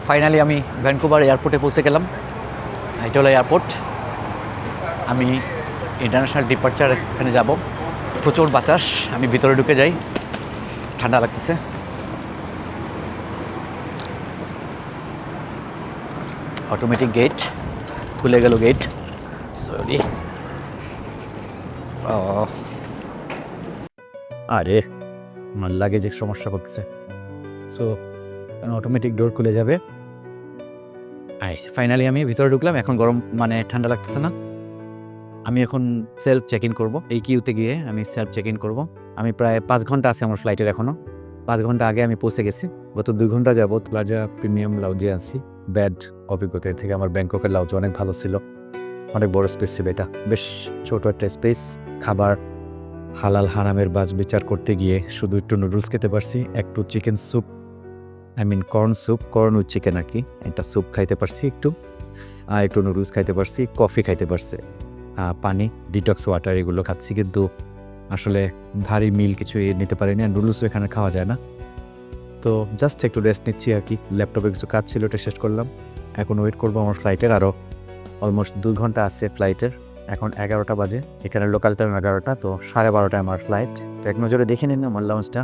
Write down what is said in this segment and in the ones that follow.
Finally আমি Vancouver এয়ারপোর্টে পৌঁছে গেলাম। এটা হলো এয়ারপোর্ট। আমি ইন্টারন্যাশনাল ডিপার্চার এখানে যাব। প্রচুর বাতাস, আমি ভিতরে ঢুকে যাই, ঠান্ডা লাগতেছে। অটোমেটিক গেট, খুলে গেল গেট। সরি, আরে আমার লাগেজের সমস্যা করতেছে। সো অটোমেটিক ডোর খুলে যাবে। ফাইনালি আমি ভিতরে ঢুকলাম। এখন গরম মানে ঠান্ডা লাগতেছে না। আমি এখন সেলফ চেক ইন করবো। এই কিউতে গিয়ে আমি সেলফ চেক ইন করবো। আমি প্রায় 5 ঘন্টা আছে আমার ফ্লাইটের, এখনও 5 ঘন্টা আগে আমি পৌঁছে গেছি। গত 2 ঘন্টা যাবত প্লাজা প্রিমিয়াম লাউজে আছি। ব্যাড অভিজ্ঞতা থেকে আমার ব্যাংককের লাউজ অনেক ভালো ছিল, অনেক বড় স্পেস ছিল। এটা বেশ ছোট একটা স্পেস। খাবার হালাল হারামের বাজ বিচার করতে গিয়ে শুধু একটু নুডলস খেতে পারছি, একটু chicken soup, corn soup, corn with chicken আর কি, একটা স্যুপ খাইতে পারছি একটু, আর একটু নুডলস খাইতে পারছি, কফি খাইতে পারছি, পানি, ডিটক্স ওয়াটার এগুলো খাচ্ছি। কিন্তু আসলে ভারী মিল কিছু নিতে পারিনি। আর নুডলসও এখানে খাওয়া যায় না। তো জাস্ট একটু রেস্ট নিচ্ছি আর কি। ল্যাপটপে কিছু কাজ ছিল, ওটা শেষ করলাম। এখন ওয়েট করবো আমার ফ্লাইটের। আরও অলমোস্ট 2 ঘন্টা আছে ফ্লাইটের। এখন 11টা বাজে, এখানে লোকাল টাইম 11টা, তো 12:30টায় আমার ফ্লাইট। তো এক নজরে দেখে নিন আমার লাউঞ্জটা।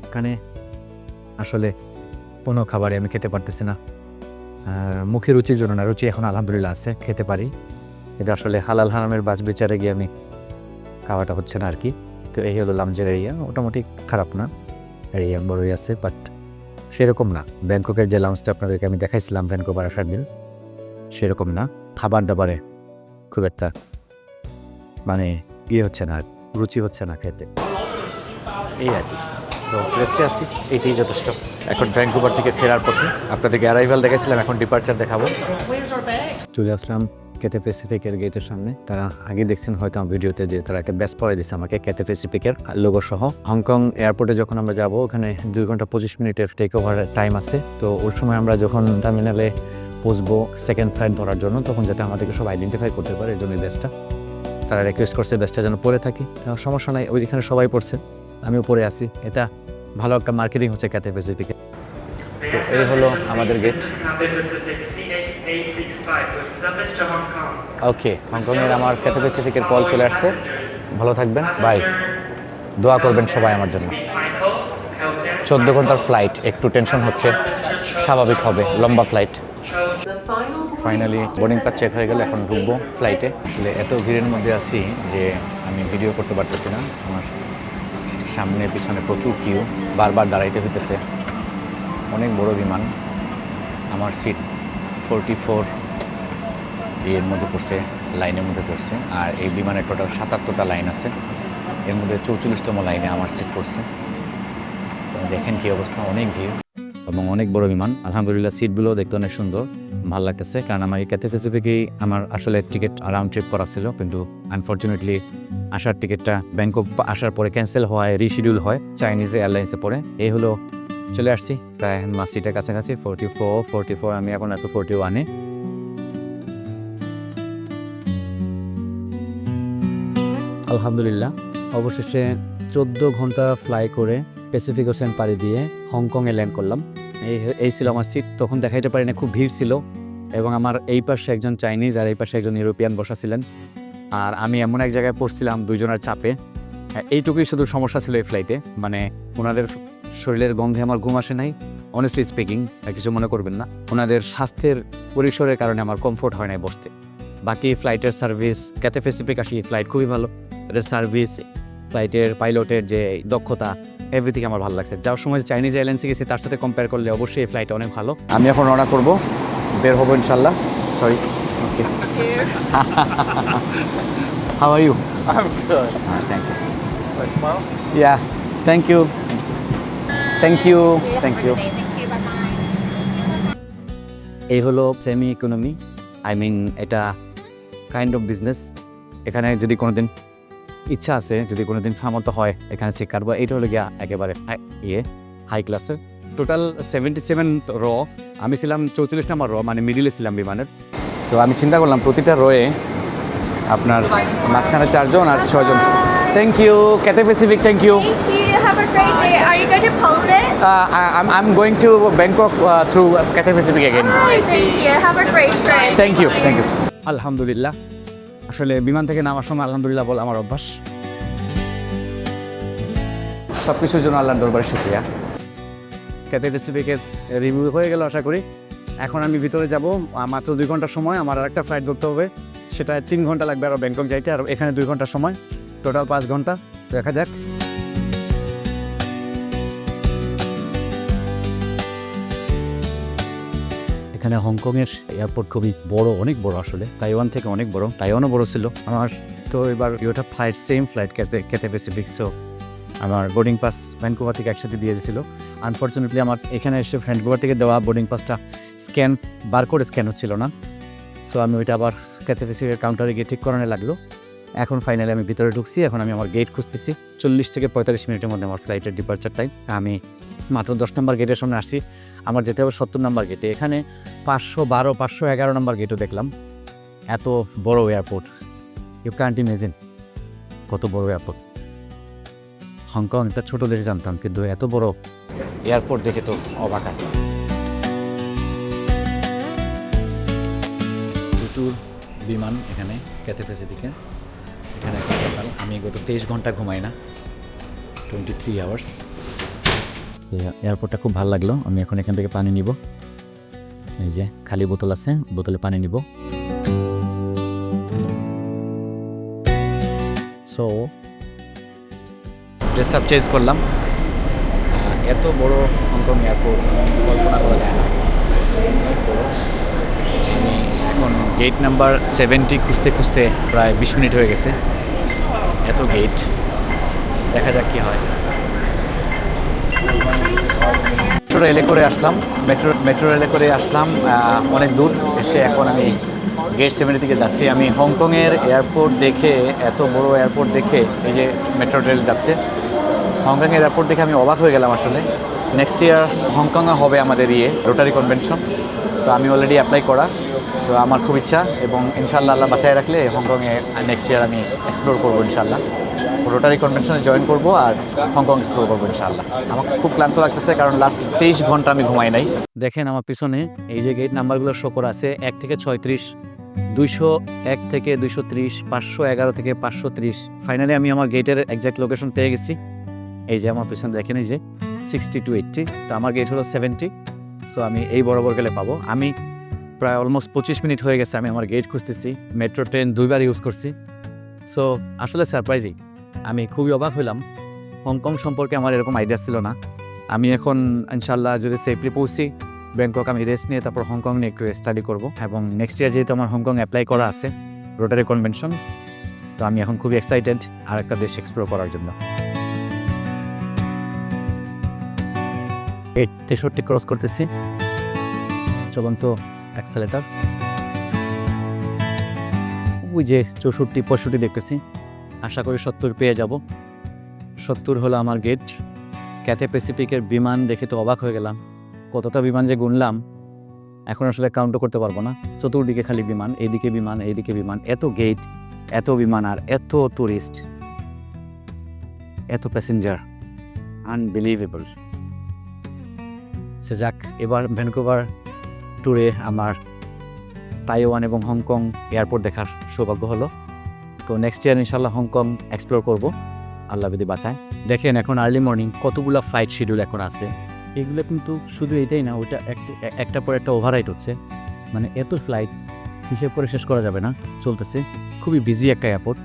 এখানে আসলে কোনো খাবারই আমি খেতে পারতেছি না, মুখে রুচির জন্য না। রুচি এখন আলহামদুলিল্লাহ আছে, খেতে পারি। এটা আসলে হালাল হারামের বাজ বিচারে গিয়ে আমি খাওয়াটা হচ্ছে না আর কি। তো এই হলো লাউঞ্জের এরিয়া। মোটামুটি খারাপ না, এরিয়া বড়ই আছে, বাট সেরকম না। ব্যাংককের যে লাউঞ্জটা আপনাদেরকে আমি দেখাইছিলাম ভ্যানকুভার আসার দিন, সেরকম না। খাবার দাবারে খুব একটা মানে হচ্ছে না, রুচি হচ্ছে না খেতে, এই আর কি। তো রেস্টে আসি, এইটাই যথেষ্ট। এখন ভ্যানকুভার থেকে ফেরার পথে আপনাদেরকে অ্যারাইভাল দেখাইছিলাম, এখন ডিপার্চার দেখাবো। চলে আসলাম ক্যাথে প্যাসিফিকের গেটের সামনে। তারা আগে দেখছেন হয়তো আমার ভিডিওতে যে তারা একটা ব্যাস পরে দিচ্ছে আমাকে ক্যাথে প্যাসিফিকের লোগো সহ। হংকং এয়ারপোর্টে যখন আমরা যাব, ওখানে 2 ঘন্টা 25 মিনিটের টেক ওভার টাইম আছে। তো ওই সময় আমরা যখন টার্মিনালে পৌঁছবো সেকেন্ড ফ্লাইট ধরার জন্য, তখন যাতে আমাদেরকে সব আইডেন্টিফাই করতে পারে, এই জন্য ব্যাসটা তারা রিকোয়েস্ট করছে ব্যাসটা যেন পরে থাকি। সমস্যা নাই, ওইখানে সবাই পড়ছে, আমিও পরে আছি। এটা ভালো একটা মার্কেটিং হচ্ছে ক্যাথে প্যাসিফিকে। তো এই হলো আমাদের গেট। ওকে, হংকংয়ের আমার ক্যাথে প্যাসিফিকের কল চলে আসছে। ভালো থাকবেন, বাই। দোয়া করবেন সবাই আমার জন্য। 14 ঘন্টার ফ্লাইট, একটু টেনশন হচ্ছে, স্বাভাবিক হবে, লম্বা flight. Finally boarding pass check হয়ে গেল, এখন ঢুকবো ফ্লাইটে। আসলে এত ভিড়ের মধ্যে আছি যে আমি ভিডিও করতে পারতেছি না। আমার সামনে পিছনে প্রচুর কিউ, বারবার দাঁড়াইতে হইতেছে। অনেক বড় বিমান। আমার সিট 44 এর মধ্যে পড়ছে, লাইনের মধ্যে পড়ছে। আর এই বিমানের টোটাল 77টা লাইন আছে, এর মধ্যে 44তম লাইনে আমার সিট পড়ছে। তো দেখেন কী অবস্থা, অনেক ভিড় এবং অনেক বড় বিমান। আলহামদুলিল্লাহ সিটগুলো দেখতে অনেক সুন্দর, ভালো লাগতেছে। কারণ আমার এই ক্যাথে প্যাসিফিকেই আমার আসলে টিকিট রাউন্ড ট্রিপ করা ছিল, কিন্তু আনফর্চুনেটলি আসার টিকিটটা ব্যাংকক আসার পরে ক্যান্সেল হওয়ায় রিশিডিউল হয় চাইনিজ এয়ারলাইন্সে পরে। এই হলো, চলে আসছি প্রায় মাসিটার কাছাকাছি। 44, আমি এখন আছি 41-এ। আলহামদুলিল্লাহ অবশেষে 14 ঘন্টা ফ্লাই করে প্যাসিফিক ওশেন পাড়ি দিয়ে হংকংয়ে ল্যান্ড করলাম। এই ছিল আমার সিট। তখন দেখাইতে পারি না, খুব ভিড় ছিল এবং আমার এই পাশে একজন চাইনিজ আর এই পাশে একজন ইউরোপিয়ান বসা ছিলেন। আর আমি এমন এক জায়গায় পড়ছিলাম দুইজনের চাপে। এইটুকুই শুধু সমস্যা ছিল এই ফ্লাইটে, মানে ওনাদের শরীরের গন্ধে আমার ঘুম আসে নাই। অনেস্টলি স্পিকিং, কিছু মনে করবেন না। ওনাদের স্বাস্থ্যের পরিসরের কারণে আমার কমফোর্ট হয় নাই বসতে। বাকি ফ্লাইটের সার্ভিস, ক্যাথে প্যাসিফিক আসি ফ্লাইট খুবই ভালো। এদের সার্ভিস, ফ্লাইটের পাইলটের যে দক্ষতা, এভরিথিং আমার ভালো লাগছে। যাওয়ার সময় চাইনিজ এয়ারলাইন্সে গেছি, তার সাথে কম্পেয়ার করলে অবশ্যই এই ফ্লাইট অনেক ভালো। আমি এখন রওনা করবো, বের হবো ইনশাল্লাহ। Sorry, okay. How are you? I'm good. Thank you. I smile? Yeah, thank you. Thank you. Thank you. এই হলো সেমি ইকোনমি, এটা কাইন্ড অফ বিজনেস। এখানে যদি কোনোদিন ইচ্ছা আছে, যদি কোনোদিন সামর্থ্য হয় এখানে চেক করবো। এইটা হলো গিয়া একেবারে হাই ক্লাসের। টোটাল 77 র, আমি ছিলাম 44 নম্বর র, মানে মিডিলে ছিলাম বিমানের। তো আমি চিন্তা করলাম প্রতিটা রয়ে আপনার মাঝখানে 4 জন আর 6 জন। Thank you Cathay Pacific, thank you. Thank you. Have a great day. I'm going to Bangkok through Cathay Pacific again. Thank you. Have a great trip. Thank you আলহামদুলিল্লাহ, আসলে বিমান থেকে নামার সময় আলহামদুলিল্লাহ বল আমার অভ্যাস। সব কিছুর জন্য আল্লাহর দরবারে শুকরিয়া। ক্যাথে প্যাসিফিকের রিভিউ হয়ে গেল আশা করি। এখন আমি ভিতরে যাব, মাত্র 2 ঘন্টার সময়। আমার আরেকটা ফ্লাইট ধরতে হবে, সেটা 3 ঘন্টা লাগবে আরও ব্যাংকক যাইতে, আর এখানে 2 ঘন্টার সময়, টোটাল 5 ঘন্টা। দেখা যাক। এখানে হংকংয়ের এয়ারপোর্ট খুবই বড়, অনেক বড় আসলে, তাইওয়ান থেকে অনেক বড়। তাইওয়ানও বড় ছিল। আমার তো এবার ওটা flight, same flight Cathay Pacific, so আমার বোর্ডিং পাস ভ্যানকুভার থেকে একসাথে দিয়ে দিয়েছিল। আনফর্চুনেটলি আমার এখানে এসে ভ্যানকুভার থেকে দেওয়া বোর্ডিং পাসটা স্ক্যান বারকোড স্ক্যান হচ্ছিল না, সো আমি ওইটা আবার ক্যাথে প্যাসিফিকের কাউন্টারে গিয়ে ঠিক করানো লাগলো। এখন ফাইনালি আমি ভিতরে ঢুকছি। এখন আমি আমার গেট খুঁজতেছি। 40 থেকে 45 মিনিটের মধ্যে আমার ফ্লাইটের ডিপার্চার টাইম। আমি মাত্র 10 নম্বর গেটের সামনে আসছি। আমার যেতে হবে 70 নম্বর গেটে। এখানে 512, 511 নম্বর গেটও দেখলাম। এত বড় এয়ারপোর্ট, ইউ ক্যান্ট ইমেজিন কত বড় এয়ারপোর্ট। হংকং একটা ছোটো দেশ জানতাম, কিন্তু এত বড় এয়ারপোর্ট দেখে তো অবাক। প্রচুর বিমান এখানে ক্যাথে প্যাসিফিকে। এখানে এখন সকাল, আমি গত 23 ঘন্টা ঘুমাই না, 23 আওয়ার্স। এয়ারপোর্টটা খুব ভালো লাগলো। আমি এখন এখান থেকে পানি নিব। এই যে খালি বোতল আছে, বোতলে পানি নিব। সো ড্রেস আপ চেঞ্জ করলাম। এত বড় হংকং এয়ারপোর্ট কল্পনা করা যায় না। আমি এখন গেট নাম্বার 70 খুঁজতে খুঁজতে প্রায় 20 মিনিট হয়ে গেছে। এত গেট, দেখা যাক কী হয়। মেট্রো রেলে করে আসলাম, মেট্রো রেলে করে আসলাম অনেক দূর এসে এখন আমি গেট 70 দিকে যাচ্ছি। আমি হংকংয়ের এয়ারপোর্ট দেখে, এত বড় এয়ারপোর্ট দেখে, এই যে মেট্রো রেল যাচ্ছে, হংকংয়ের এয়ারপোর্ট দেখে আমি অবাক হয়ে গেলাম আসলে। নেক্সট ইয়ার হংকংয়ে হবে আমাদের রোটারি কনভেনশন, তো আমি অলরেডি অ্যাপ্লাই করা, তো আমার খুব ইচ্ছা, এবং ইনশাআল্লাহ আল্লাহ বাঁচায় রাখলে হংকংয়ে নেক্সট ইয়ার আমি এক্সপ্লোর করবো ইনশাআল্লাহ। রোটারি কনভেনশনে জয়েন করব আর হংকং এক্সপ্লোর করবো ইনশাআল্লাহ। আমাকে খুব ক্লান্ত লাগতেছে, কারণ লাস্ট 23 ঘন্টা আমি ঘুমাই নাই। দেখেন আমার পিছনে এই যে গেট নাম্বারগুলো শো করা আছে, 1 থেকে 36, 201 থেকে 230, 511 থেকে 530। ফাইনালি আমি আমার গেটের এক্সাক্ট লোকেশন পেয়ে গেছি। এই যে আমার পিছনে দেখেন, এই যে 60 to 80, তো আমার গেট হলো 70, সো আমি এই বরাবর গেলে পাবো। আমি প্রায় অলমোস্ট 25 মিনিট হয়ে গেছে আমি আমার গেট খুঁজতেছি। মেট্রো ট্রেন 2বার ইউজ করছি, সো আসলে সারপ্রাইজিং। আমি খুবই অবাক হইলাম। হংকং সম্পর্কে আমার এরকম আইডিয়া ছিল না। আমি এখন ইনশাআল্লাহ যদি সেফলি পৌঁছি ব্যাংকক, আমি রেস্ট নিয়ে তারপর হংকং নিয়ে একটু স্টাডি করব, এবং নেক্সট ইয়ার যেহেতু আমার হংকং অ্যাপ্লাই করা আছে রোটারি কনভেনশন, তো আমি এখন খুবই এক্সাইটেড আর একটা দেশ এক্সপ্লোর করার জন্য। 63 ক্রস করতেছি, চলন্ত অ্যাক্সেলেটার। ওই যে 64, 65 দেখতেছি, আশা করি 70 পেয়ে যাব। 70 হলো আমার গেট। ক্যাথে প্যাসিফিকের বিমান দেখে তো অবাক হয়ে গেলাম, কতটা বিমান যে গুনলাম এখন আসলে কাউন্টও করতে পারবো না। চতুর্দিকে খালি বিমান, এইদিকে বিমান, এইদিকে বিমান, এত গেট, এত বিমান, আর এত টুরিস্ট, এত প্যাসেঞ্জার, আনবিলিভেবল। সে যাক, এবার ভ্যানকুভার ট্যুরে আমার তাইওয়ান এবং হংকং এয়ারপোর্ট দেখার সৌভাগ্য হলো। তো নেক্সট ইয়ার ইনশাল্লাহ হংকং এক্সপ্লোর করব, আল্লাহ যদি বাঁচায়। দেখেন এখন আর্লি মর্নিং কতগুলো ফ্লাইট শিডিউল এখন আছে। এগুলো কিন্তু শুধু এটাই না, ওইটা একটা পর একটা ওভাররাইড হচ্ছে, মানে এত ফ্লাইট হিসেব করে শেষ করা যাবে না, চলতেছে। খুবই বিজি একটা এয়ারপোর্ট।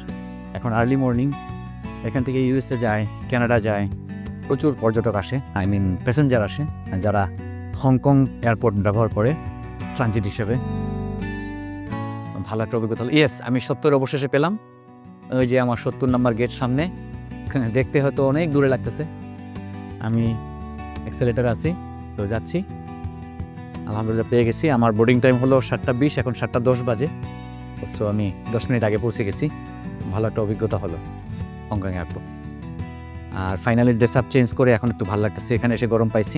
এখন আর্লি মর্নিং এখান থেকে ইউএসএ যায়, কানাডা যায়, প্রচুর পর্যটক আসে, প্যাসেঞ্জার আসে, যারা হংকং এয়ারপোর্ট ব্যবহার করে ট্রানজিট হিসেবে। ভালো একটা অভিজ্ঞতা হলো। ইয়েস, আমি 70 অবশেষে পেলাম। ওই যে আমার 70 নম্বর গেট সামনে, দেখতে হয়তো অনেক দূরে লাগতেছে। আমি অ্যাক্সেলেটার আছি, তো যাচ্ছি। আলহামদুলিল্লাহ পেয়ে গেছি। আমার বোর্ডিং টাইম হলো 7:20, এখন 7:10 বাজে, সো আমি 10 মিনিট আগে পৌঁছে গেছি। ভালো একটা অভিজ্ঞতা হলো হংকং এয়ারপোর্ট। আর ফাইনালি ড্রেস আপ চেঞ্জ করে এখন একটু ভালো লাগতেছে। এখানে এসে গরম পাইছি,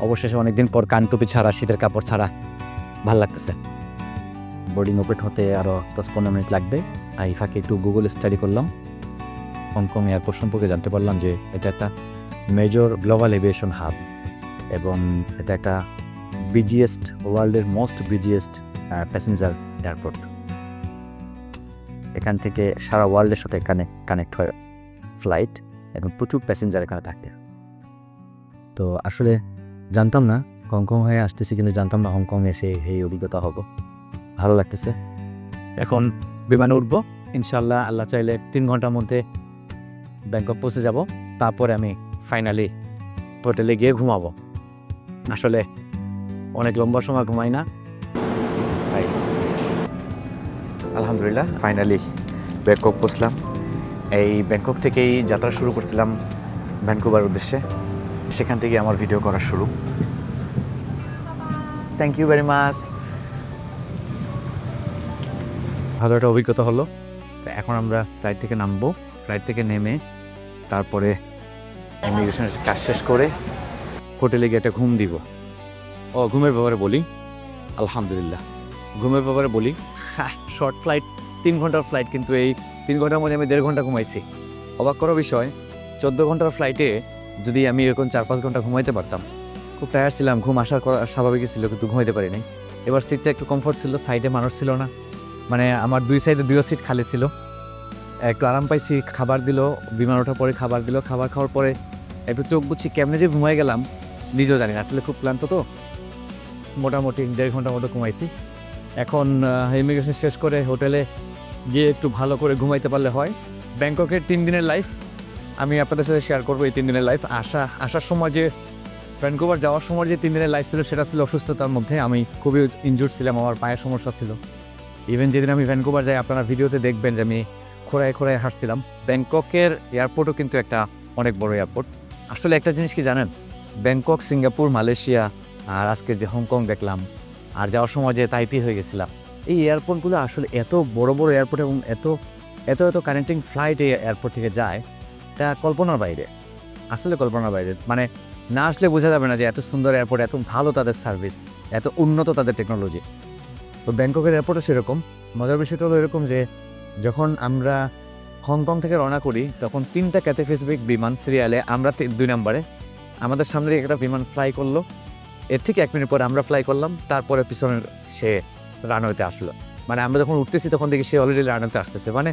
অবশেষে অনেকদিন পর কান টুপি ছাড়া, শীতের কাপড় ছাড়া ভালো লাগতেছে। বোর্ডিং ওপেন হতে আরও 10-15 মিনিট লাগবে। এই ফাঁকে একটু গুগল স্টাডি করলাম, হংকং এয়ারপোর্ট সম্পর্কে জানতে পারলাম যে এটা একটা মেজর গ্লোবাল এভিয়েশন হাব। এবং এটা একটা বিজিয়েস্ট ওয়ার্ল্ডের মোস্ট বিজিয়েস্ট প্যাসেঞ্জার এয়ারপোর্ট। এখান থেকে সারা ওয়ার্ল্ডের সাথে কানেক্ট হয় ফ্লাইট এবং প্রচুর প্যাসেঞ্জার এখানে থাকে। তো আসলে জানতাম না হংকং হয়ে আসতেছি, কিন্তু জানতাম না হংকং এসে এই অভিজ্ঞতা হবো। ভালো লাগতেছে। এখন বিমানে উঠবো ইনশাল্লাহ, আল্লাহ চাইলে 3 ঘন্টার মধ্যে ব্যাংকক পৌঁছে যাব। তারপরে আমি ফাইনালি হোটেলে গিয়ে ঘুমাবো। আসলে অনেক লম্বা সময় ঘুমাই না, তাই আলহামদুলিল্লাহ ফাইনালি ব্যাংকক পৌঁছলাম। এই ব্যাংকক থেকেই যাত্রা শুরু করছিলাম ভ্যানকুভার উদ্দেশ্যে, সেখান থেকে আমার ভিডিও করা শুরু। Thank you very much. ভালো একটা অভিজ্ঞতা হলো। তো এখন আমরা ফ্লাইট থেকে নামবো। ফ্লাইট থেকে নেমে তারপরে ইমিগ্রেশনের কাজ শেষ করে হোটেলে গিয়ে একটা ঘুম দিব। ঘুমের ব্যাপারে বলি, আলহামদুলিল্লাহ ঘুমের ব্যাপারে বলি, শর্ট ফ্লাইট 3 ঘন্টার ফ্লাইট, কিন্তু এই 3 ঘন্টার মধ্যে আমি 1.5 ঘন্টা ঘুমাইছি। অবাক করা বিষয়, 14 ঘন্টার ফ্লাইটে যদি আমি এরকম 4-5 ঘন্টা ঘুমাইতে পারতাম। খুব টায়ার্ড ছিলাম, ঘুম আসার স্বাভাবিকই ছিল, কিন্তু ঘুমাইতে পারিনি। এবার সিটটা একটু কমফোর্ট ছিল, সাইডে মানুষ ছিল না, মানে আমার 2 সাইডে 2 সিট খালি ছিল। একটু আরাম পাইছি। খাবার দিল, বিমান ওঠার পরে খাবার দিল। খাবার খাওয়ার পরে একটু চোখ বুঝছি, কেমনে যে ঘুমাই গেলাম নিজেও জানি না। আসলে খুব ক্লান্ত তো, মোটামুটি 1.5 ঘন্টার মতো ঘুমাইছি। এখন ইমিগ্রেশন শেষ করে হোটেলে গিয়ে একটু ভালো করে ঘুমাইতে পারলে হয়। ব্যাংককের 3 দিনের লাইফ আমি আপনাদের সাথে শেয়ার করবো। এই 3 দিনের লাইফ আসার সময় যে ভ্যানকুভার যাওয়ার সময় যে 3 দিনের লাইফ ছিল, সেটা ছিল অসুস্থতার মধ্যে। আমি খুবই ইনজুর্ড ছিলাম, আমার পায়ের সমস্যা ছিল। ইভেন যেদিন আমি ভ্যানকুভার যাই, আপনারা ভিডিওতে দেখবেন যে আমি খোঁড়ায় হাঁটছিলাম। ব্যাংককের এয়ারপোর্টও কিন্তু একটা অনেক বড় এয়ারপোর্ট। আসলে একটা জিনিস কি জানেন, ব্যাংকক, সিঙ্গাপুর, মালয়েশিয়া, আর আজকে যে হংকং দেখলাম, আর যাওয়ার সময় যে তাইপি হয়ে গেছিলাম, এই এয়ারপোর্টগুলো আসলে এত বড় বড় এয়ারপোর্ট এবং এত কানেক্টিং ফ্লাইট এই এয়ারপোর্ট থেকে যায়, তা কল্পনার বাইরে। আসলে কল্পনার বাইরে, মানে না আসলে বোঝা যাবে না যে এত সুন্দর এয়ারপোর্ট, এত ভালো তাদের সার্ভিস, এত উন্নত তাদের টেকনোলজি। তো ব্যাংককের এয়ারপোর্টও সেরকম। মজার বিষয়টা হলো এরকম যে যখন আমরা হংকং থেকে রওনা করি, তখন 3টা ক্যাথে প্যাসিফিক বিমান সিরিয়ালে, আমরা 2 নম্বরে, আমাদের সামনে দিয়ে একটা বিমান ফ্লাই করলো। এর ঠিক 1 মিনিট পরে আমরা ফ্লাই করলাম। তারপরে পিছনের সে রানওয়েতে আসলো। মানে আমরা যখন উঠতেছি তখন দেখি সে অলরেডি রানওয়েতে আসতেছে। মানে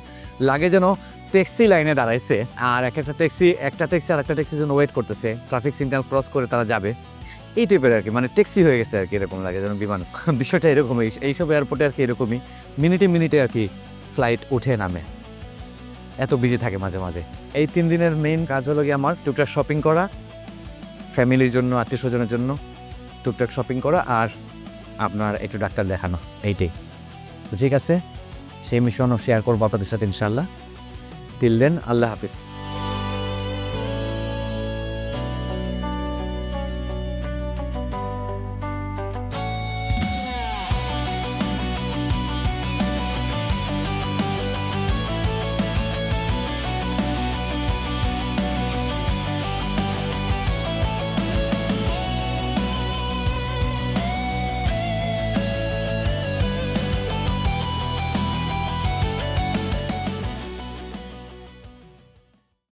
লাগে যেন ট্যাক্সি লাইনে দাঁড়াইছে, আর একটা ট্যাক্সি আর একটা ট্যাক্সির জন্য ওয়েট করতেছে, ট্রাফিক সিগন্যাল ক্রস করে তারা যাবে, এই টাইপের আর কি। মানে ট্যাক্সি হয়ে গেছে আর কি, এরকম লাগে যেন বিমান। বিষয়টা এরকমই, এইসব এয়ারপোর্টে আর কি এরকমই, মিনিটে আর কি ফ্লাইট উঠে নামে, এত বিজি থাকে মাঝে মাঝে। এই 3 দিনের মেইন কাজ হলো গিয়ে আমার টুকটাক শপিং করা, ফ্যামিলির জন্য, আত্মীয় স্বজনের জন্য টুকটাক শপিং করা, আর আপনার একটু ডাক্তার দেখানো, এইটাই। তো ঠিক আছে, সেই মিশনও শেয়ার করবো আপনাদের সাথে ইনশাল্লাহ। টিল দেন, আল্লাহ হাফিজ।